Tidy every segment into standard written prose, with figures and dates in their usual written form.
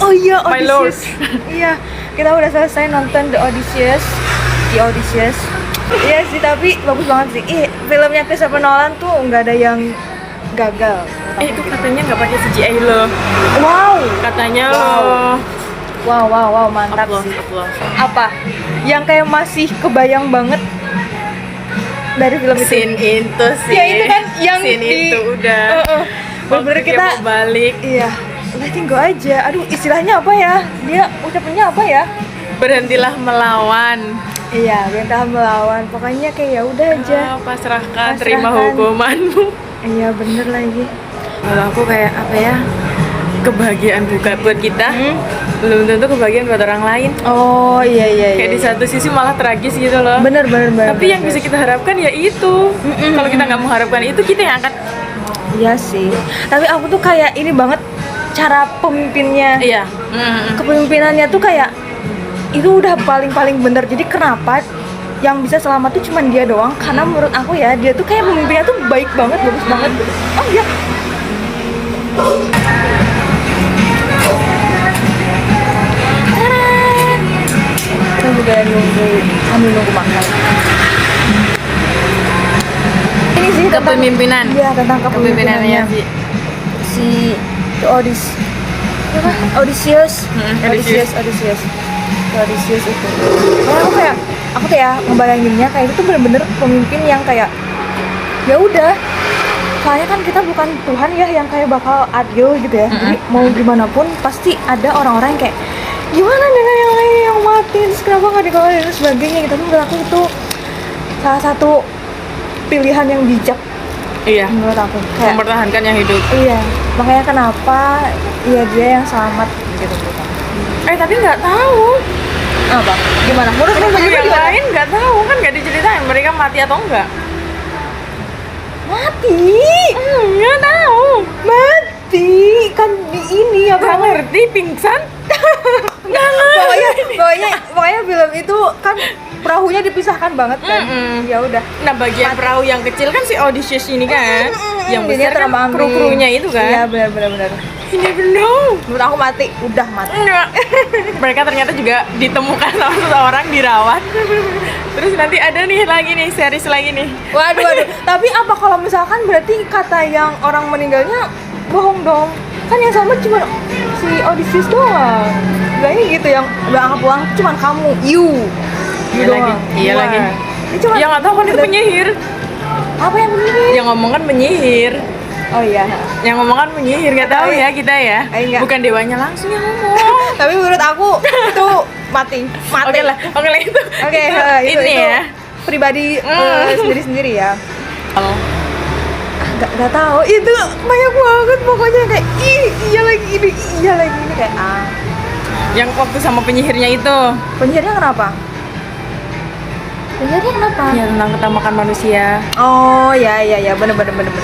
Oh iya, My lord. Odysseus. Iya, kita udah selesai nonton The Odysseus. Iya sih, tapi bagus banget sih. Filmnya Christopher Nolan tuh nggak ada yang gagal. Itu katanya nggak pakai CGI loh. Wow. Katanya Wow. loh. Wow, mantap Applause, sih. applause. Apa? Yang kayak masih kebayang banget dari film itu. Scene itu sih. Ya itu kan yang scene di- itu udah. Bener-bener Waktu dia kita mau balik, Iya, letting go aja. Aduh, istilahnya apa ya? Dia ucapannya apa ya? berhentilah melawan. Iya, kita melawan. Pokoknya kayak ya udah aja. Pasrahkan, terima Pasrahkan. hukumanmu. Iya, bener lagi. Kalau aku kayak apa ya? Kebahagiaan bukan buat kita, belum tentu kebahagiaan buat orang lain. Oh, iya. Kayak di satu sisi malah tragis gitu loh. Bener. Tapi yang bisa kita harapkan ya itu. Kalau kita nggak mengharapkan itu, kita yang akan. Iya sih. Tapi aku tuh kayak ini banget cara pemimpinnya. Iya. Kepemimpinannya tuh kayak itu udah paling bener. Jadi kenapa yang bisa selamat tuh cuman dia doang? Karena menurut aku ya, dia tuh kayak pemimpinnya tuh baik banget, bagus banget. Oh iya. Kita juga sambil nunggu makan. Ini sih tentang Kepemimpinan. Iya, tentang Kepemimpinannya kepemimpinannya si si Odysseus. Odysseus itu. Karena aku kayak ngebayanginnya kayak itu tuh bener-bener pemimpin yang kayak ya udah. Soalnya kan kita bukan Tuhan ya yang kayak bakal adil gitu ya. Jadi mau gimana pun pasti ada orang-orang yang kayak gimana dengan yang lain yang mati, terus kenapa nggak dikawal dan sebagainya gitu. Tapi menurut aku itu salah satu pilihan yang bijak. Iya. Menurut aku kayak Mempertahankan yang hidup. iya, makanya kenapa ya dia yang selamat gitu. Tapi nggak tahu. Apa? Gimana? Menurut Kru kamu yang gimana? lain nggak tahu kan, nggak diceritain mereka mati atau enggak. Mati? Nggak tahu. Mati kan di ini Nggak apa? ngerti, pingsan. Pokoknya film itu kan perahunya dipisahkan banget kan. Ya udah. Nah bagian perahu yang kecil kan si Odysseus ini kan, yang besar kan terbang kru-krunya itu Iya kan. benar. You never know. Menurut aku mati, udah mati. Enggak. Mereka ternyata juga ditemukan sama seseorang, dirawat. Terus nanti ada nih lagi nih, series lagi nih. Waduh. Tapi apa kalau misalkan berarti kata yang orang meninggalnya bohong dong? Kan yang sama cuma si Odysseus doang. Bilangnya gitu, yang udah pulang cuma kamu, you Iya doang. lagi. Iya Wah. lagi. Ini cuma Ya nggak tahu kan itu penyihir. apa yang begini? Yang ngomong kan penyihir. Oh iya. Yang ngomong kan penyihir, nggak tahu ya kita ya. Enggak. Bukan dewanya langsung yang ngomong. Tapi menurut aku itu mati. Oke lah itu. Oke, itu ini ya. pribadi sendiri-sendiri ya. Oh. Gak tahu, itu banyak banget pokoknya kayak iya lagi ini kayak Yang waktu sama penyihirnya itu. penyihirnya kenapa? Ya tentang ketamakan manusia. Oh ya bener.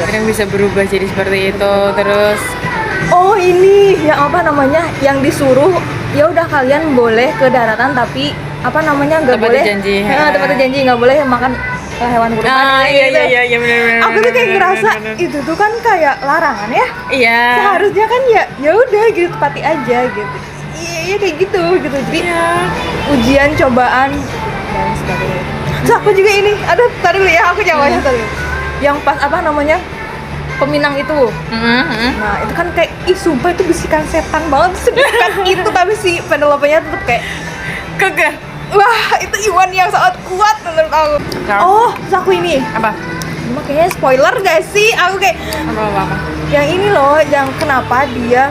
Yang bisa berubah jadi seperti itu. Terus Oh ini yang apa namanya, yang disuruh ya udah kalian boleh ke daratan tapi apa namanya nggak Tepati boleh janji. tepati janji nggak boleh makan hewan kurban. iya benar. Aku tuh kayak ngerasa itu tuh kan kayak larangan ya. Iya. Seharusnya kan ya udah gitu, tepati aja gitu. Iya kayak gitu. Jadi Iya. ujian, cobaan dan sebagainya. Terus aku juga ini, aduh tadi dulu ya aku jawabnya tadi. Yang pas apa namanya peminang itu. Nah itu kan kayak sumpah itu bisikan setan banget, sebisikan itu tapi si Penelope-nya tetep kayak Kegah. wah itu Iwan yang sangat kuat menurut aku. Oh terus aku ini Apa? Cuma kayaknya spoiler gak sih? Aku kayak Apa? yang ini loh, yang kenapa dia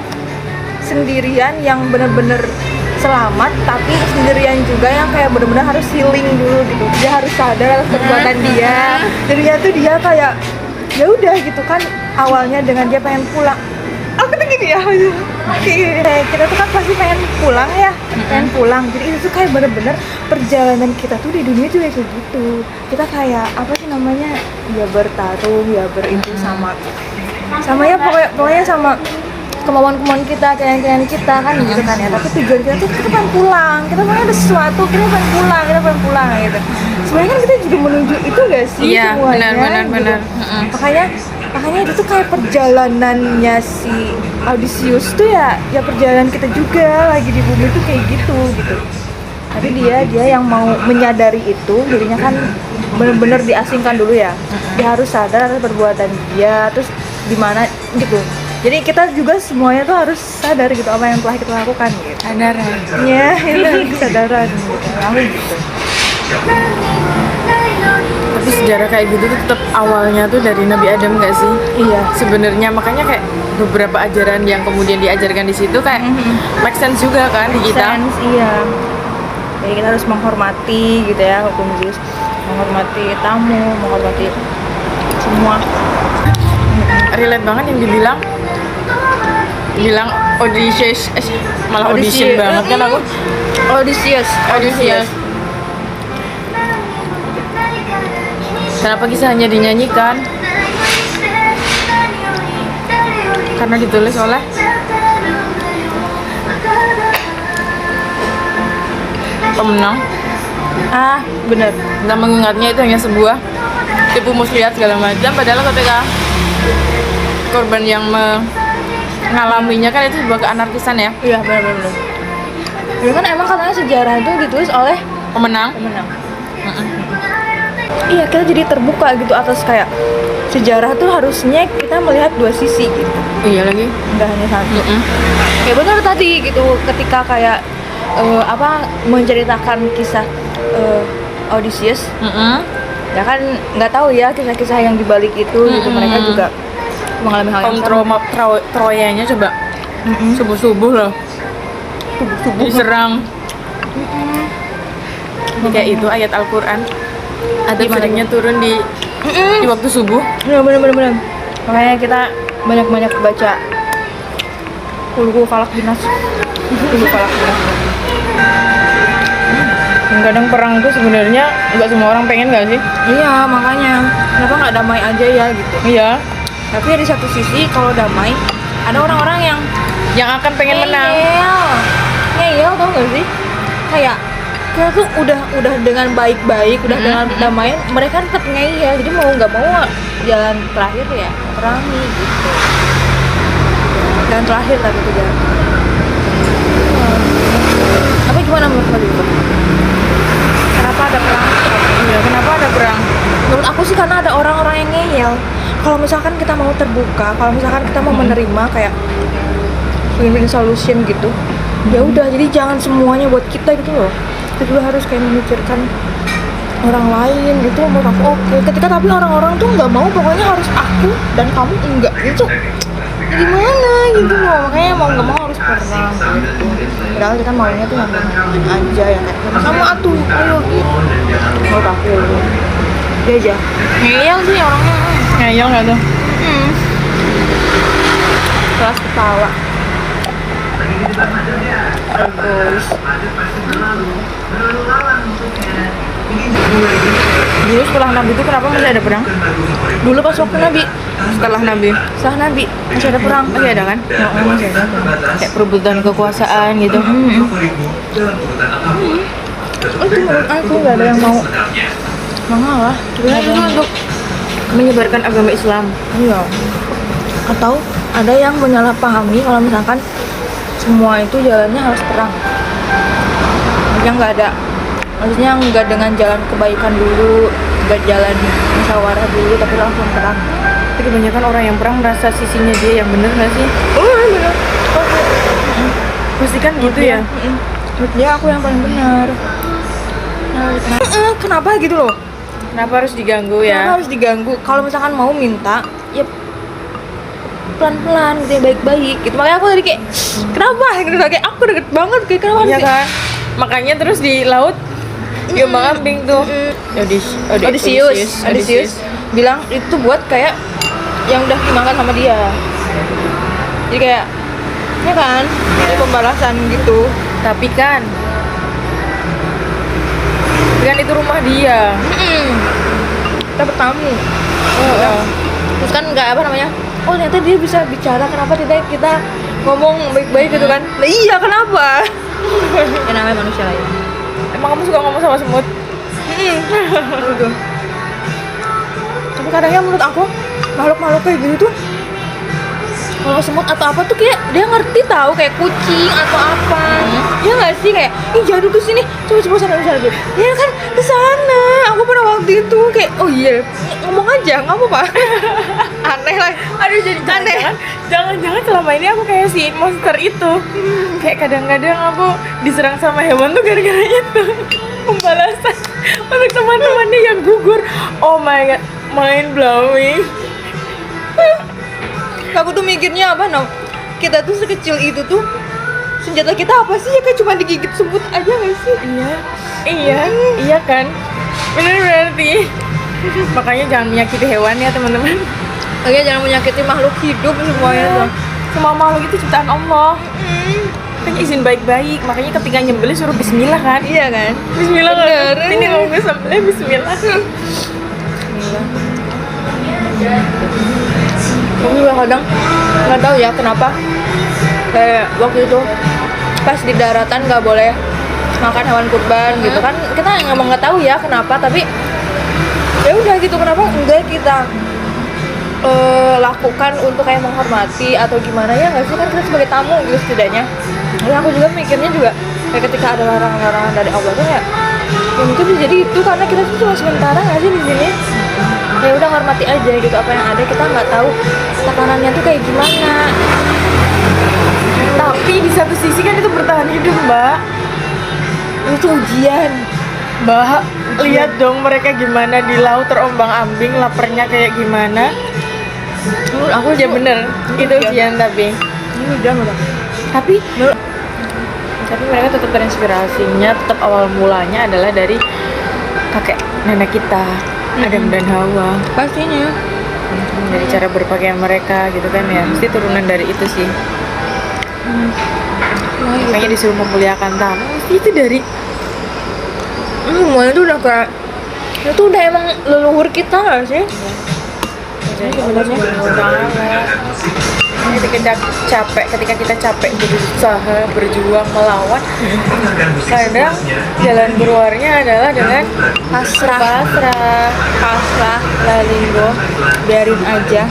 sendirian yang bener-bener selamat tapi sendirian juga yang kayak bener-bener harus healing dulu gitu. Dia harus sadar atas perbuatan dia. Jadinya tuh dia kayak ya udah gitu kan, awalnya dengan dia pengen pulang. Aku tuh gini ya, kayak kita tuh kan pasti pengen pulang ya, pengen pulang. Jadi itu tuh kayak bener-bener perjalanan kita tuh di dunia tuh kayak gitu. Kita kayak apa sih namanya, ya bertarung, ya berintu sama ya pokoknya sama kemauan kita, keinginan kita kan gitu kan ya. Tapi tujuan kita tuh kita pengen pulang, kita pengen ada sesuatu, kita pengen pulang gitu. Sebenarnya kan kita juga menuju itu gak sih Iya, semuanya? benar. Gitu. Makanya itu tuh kayak perjalanannya si Odysseus tuh ya perjalanan kita juga lagi di bumi tuh kayak gitu. Tapi dia yang mau menyadari itu, dirinya kan bener-bener diasingkan dulu ya. Dia harus sadar atas perbuatan dia, terus gimana gitu. Jadi kita juga semuanya tuh harus sadar gitu apa yang telah kita lakukan gitu. Sadaran. Ya, itu kesadaran gitu. Lalu gitu. Tapi sejarah kayak gitu tuh tetap awalnya tuh dari Nabi Adam nggak sih? Iya. Sebenarnya makanya kayak beberapa ajaran yang kemudian diajarkan di situ kayak make sense juga kan di kita. Sense, iya. Jadi kita harus menghormati gitu ya hukum Zeus, menghormati tamu, menghormati semua. Relate banget yang dibilang Odysseus, malah audition banget kan aku. Odysseus. Kenapa kisahnya dinyanyikan? Karena ditulis oleh pemenang. Bener. Kita mengingatnya itu hanya sebuah tipu muslihat segala macam. Padahal ketika korban yang mengalaminya kan itu sebuah keanarkisan ya. Iya, bener. Ya kan emang katanya sejarah itu ditulis oleh Pemenang. Iya, kita jadi terbuka gitu atas kayak sejarah tuh harusnya kita melihat dua sisi gitu. Iya lagi. Enggak hanya satu. Ya benar tadi gitu, ketika kayak menceritakan kisah Odysseus. Ya kan nggak tahu ya kisah-kisah yang dibalik itu gitu, mereka juga mengalami hal yang sama. Troyanya coba subuh-subuh loh diserang. Kayak itu ayat Al-Quran ada seringnya turun di waktu subuh. Bener. Makanya kita banyak-banyak baca Qul Falaq Binas. Kadang perang tuh sebenarnya nggak semua orang pengen nggak sih? Iya, makanya kenapa nggak damai aja ya gitu. Iya. Tapi di satu sisi kalau damai ada orang-orang yang akan pengen menang. Ngeyel tau nggak sih? Kayak kita tuh udah dengan baik-baik, udah dengan damai, mereka tetap ngeyel. Jadi mau nggak mau jalan terakhir ya perangi gitu. Dan terakhir tapi itu jalan. Tapi gimana menurut kalian? Kenapa ada perang? Iya, kenapa ada perang? Menurut aku sih karena ada orang-orang yang ngeyel. Kalau misalkan kita mau terbuka, kalau misalkan kita mau menerima kayak win-win solution gitu, ya udah, jadi jangan semuanya buat kita gitu loh. Kita juga harus kayak memikirkan orang lain gitu. Menurut aku oke. Ketika tapi orang-orang tuh nggak mau, pokoknya harus aku dan kamu enggak gitu. Gimana gitu loh, makanya mau nggak mau harus perang gitu. Padahal kita maunya tuh yang aja yang kayak sama atuh, ayo gitu. Menurut aku dia aja ngeyel sih orangnya. Ngeyel nggak tuh? Kelas ketawa. Terus Dulu setelah Nabi itu kenapa masih ada perang? dulu pas waktu Nabi, Setelah Nabi setelah Nabi masih ada perang. masih ada kan? Masih ada. Kayak perebutan kekuasaan gitu. Itu menurut aku nggak ada yang mau mengalah. Sebenarnya itu untuk menyebarkan agama Islam. Iya. Atau ada yang menyalahpahami kalau misalkan semua itu jalannya harus perang. Yang nggak ada, maksudnya nggak dengan jalan kebaikan dulu, nggak jalan musyawarah dulu, tapi langsung perang. Tapi kebanyakan orang yang perang merasa sisinya dia yang benar nggak sih? Oh benar. Pasti kan gitu ya. Menurut dia aku yang paling benar. Kenapa gitu loh? Kenapa harus diganggu Kenapa ya? harus diganggu? Kalau misalkan mau minta, ya pelan-pelan gitu ya, baik-baik gitu. Makanya aku tadi kayak kenapa gitu, kayak aku deket banget kayak kenapa Iya sih? kan? Makanya terus di laut Yombang Ambing tuh Odysseus bilang itu buat kayak yang udah dimakan sama dia. Jadi kayak ya kan, ini pembalasan gitu. Tapi kan itu rumah dia. Kita bertamu. Terus kan nggak apa namanya? Oh ternyata dia bisa bicara, kenapa tidak kita ngomong baik-baik gitu kan? Nah iya kenapa? Ya namanya manusia lah ya. Emang kamu suka ngomong sama semut? Gitu. Tapi kadangnya menurut aku makhluk-makhluk kayak gitu tuh kalau semut atau apa tuh kayak dia ngerti tahu kayak kucing atau apa. Ya nggak sih kayak ih jatuh ke sini coba sana sana gitu. Ya kan ke sana. Aku pernah waktu itu kayak oh iya ngomong aja nggak apa-apa. Aneh lah. Aduh jadi jangan-jangan selama ini aku kayak si monster itu. Kayak kadang-kadang aku diserang sama hewan tuh gara-gara itu. Pembalasan untuk teman-temannya yang gugur. Oh my god, mind blowing. Aku tuh mikirnya apa no? Kita tuh sekecil itu tuh senjata kita apa sih ya kayak cuma digigit semut aja nggak sih? Iya kan. Bener berarti. Makanya jangan menyakiti hewan ya teman-teman. Oh iya jangan menyakiti makhluk hidup semuanya tuh. Semua makhluk itu ciptaan Allah. Kan izin baik-baik. Makanya ketika nyembelih suruh bismillah kan? Iya kan? Bismillah Bener. kan? Ini kalau gue sembelih bismillah. Aku juga kadang nggak tahu ya kenapa kayak waktu itu pas di daratan nggak boleh makan hewan kurban gitu kan kita emang nggak tahu ya kenapa tapi ya udah gitu kenapa enggak kita lakukan untuk kayak menghormati atau gimana ya nggak sih kan kita sebagai tamu gitu setidaknya. Ya aku juga mikirnya juga kayak ketika ada larangan-larangan dari Allah tuh ya mungkin bisa jadi itu karena kita tuh cuma sementara nggak sih di sini. Ya udah hormati aja gitu apa yang ada kita nggak tahu tekanannya tuh kayak gimana. Tapi di satu sisi kan itu bertahan hidup, Mbak. Itu ujian. Mbak, lihat dong mereka gimana di laut terombang-ambing, laparnya kayak gimana. Menurut aku Ya bener, itu ujian tapi. ini ujian udah. Tapi mereka tetap terinspirasinya, tetap awal mulanya adalah dari kakek nenek kita, Adam dan Hawa. Pastinya. Dari cara berpakaian mereka gitu kan ya, pasti turunan dari itu sih. Makanya disuruh memuliakan tamu, pasti itu dari Semuanya tuh udah kayak itu udah emang leluhur kita nggak sih? Ketika kita capek berusaha, berjuang, melawan, kadang jalan keluarnya adalah dengan pasrah, lalinggo, biarin aja.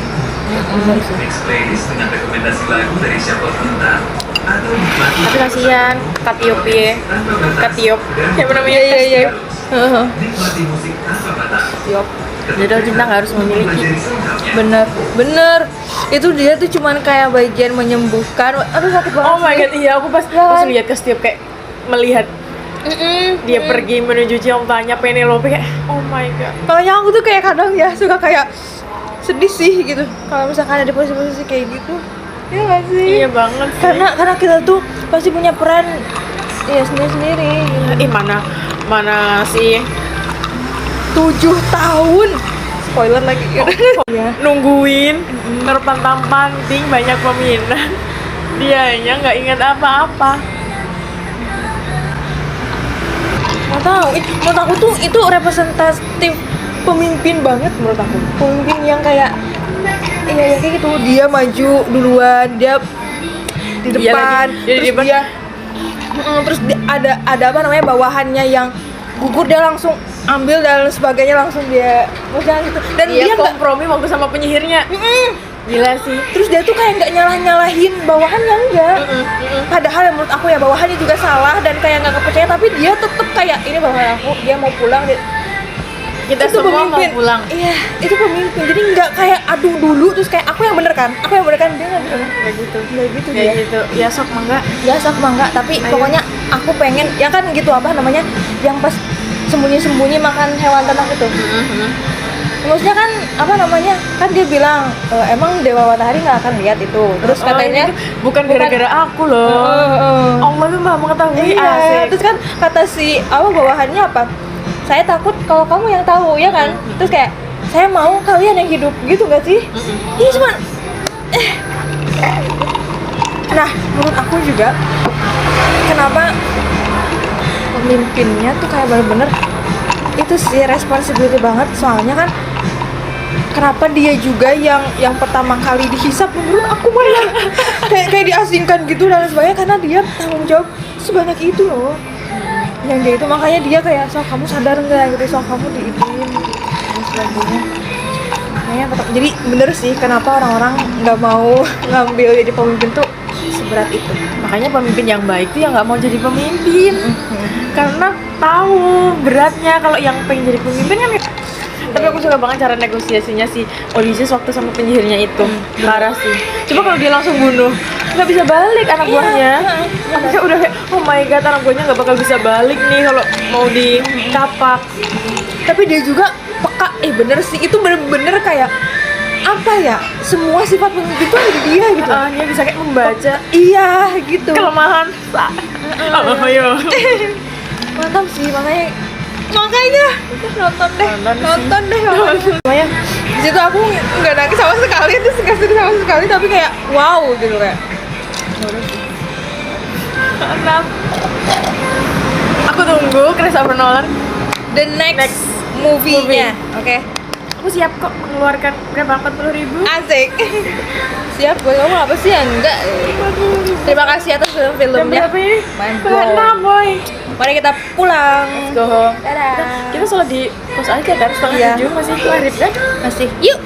tapi kasihan Katiop yang namanya Iya. Katiop. Jadwal cinta nggak harus memiliki. Bener itu dia tuh cuman kayak bagian menyembuhkan. Aduh sakit banget. Oh my god, iya aku pas lihat Katiop kayak melihat dia pergi menuju cintanya Penelope kayak oh my god. Makanya aku tuh kayak kadang ya suka kayak sedih sih gitu kalau misalkan ada di posisi-posisi kayak gitu. Iya nggak sih? Iya banget sih. Karena kita tuh pasti punya peran ya sendiri. Ih mana sih 7 tahun. Spoiler lagi gitu. Ya. Nungguin terpantang-panting banyak peminat, dianya nggak ingat apa-apa. Nggak tahu. Menurut aku tuh itu representatif pemimpin banget menurut aku. Pemimpin yang kayak iya kayak gitu. Dia maju duluan, dia di depan, terus ada apa namanya bawahannya yang gugur dia langsung ambil dan sebagainya langsung dia maksudnya gitu. Dan Dia dia nggak kompromi waktu sama penyihirnya. Gila sih. terus dia tuh kayak nggak nyalahin bawahannya enggak. Padahal yang menurut aku ya bawahannya juga salah dan kayak nggak kepercaya tapi dia tetep kayak ini bawahan aku dia mau pulang Kita itu semua pemimpin. mau pulang. Iya itu pemimpin jadi nggak kayak adu dulu terus kayak aku yang bener kan dia nggak gitu Kayak gitu. Ya sok mangga. ya sok mangga tapi Ayo. pokoknya aku pengen ya kan gitu apa namanya yang pas sembunyi makan hewan ternak itu. Maksudnya kan apa namanya kan dia bilang emang Dewa Matahari nggak akan lihat itu terus katanya bukan gara-gara aku loh. Allah tuh maha mengetahui. iya Asik. terus kan kata si bawahannya apa saya takut kalau kamu yang tahu ya kan terus kayak saya mau kalian yang hidup gitu nggak sih ini cuma nah menurut aku juga kenapa pemimpinnya tuh kayak bener-bener itu sih responsibility banget soalnya kan kenapa dia juga yang pertama kali dihisap menurut aku malah kayak diasingkan gitu dan sebagainya karena dia tanggung jawab sebanyak itu loh yang dia itu makanya dia kayak so kamu sadar nggak gitu so kamu diituin dan sebagainya Makanya tetap Jadi bener sih kenapa orang-orang nggak mau ngambil jadi pemimpin tuh seberat itu. makanya pemimpin yang baik tuh yang nggak mau jadi pemimpin karena tahu beratnya. Kalau yang pengen jadi pemimpin kan tapi aku suka banget cara negosiasinya si Odysseus waktu sama penyihirnya itu. Parah sih. Coba kalau dia langsung bunuh, nggak bisa balik anak buahnya. Aku kayak udah kayak, oh my god, anak buahnya nggak bakal bisa balik nih kalau mau dikapak. Tapi dia juga peka, bener sih itu bener-bener kayak apa ya, semua sifat pemimpin itu ada di dia gitu. Dia bisa kayak membaca Iya gitu. kelemahan. Ayo. Mantap sih, makanya nonton deh. Lumayan. Di situ aku nggak nangis sama sekali, terus nggak sedih sama sekali, tapi kayak wow gitu kayak. Mantap. Aku tunggu Christopher Nolan The next movie-nya, oke. aku siap kok mengeluarkan berapa 40.000. Asik. Siap buat kamu apa sih? Enggak. Terima kasih atas Jam film-filmnya. berapa ini? Main Setengah 6 boy. Mari kita pulang. Let's go home. Dadah. Kita sholat di kos aja kan, setengah Iya. 7 masih maghrib kan? Masih. Yuk.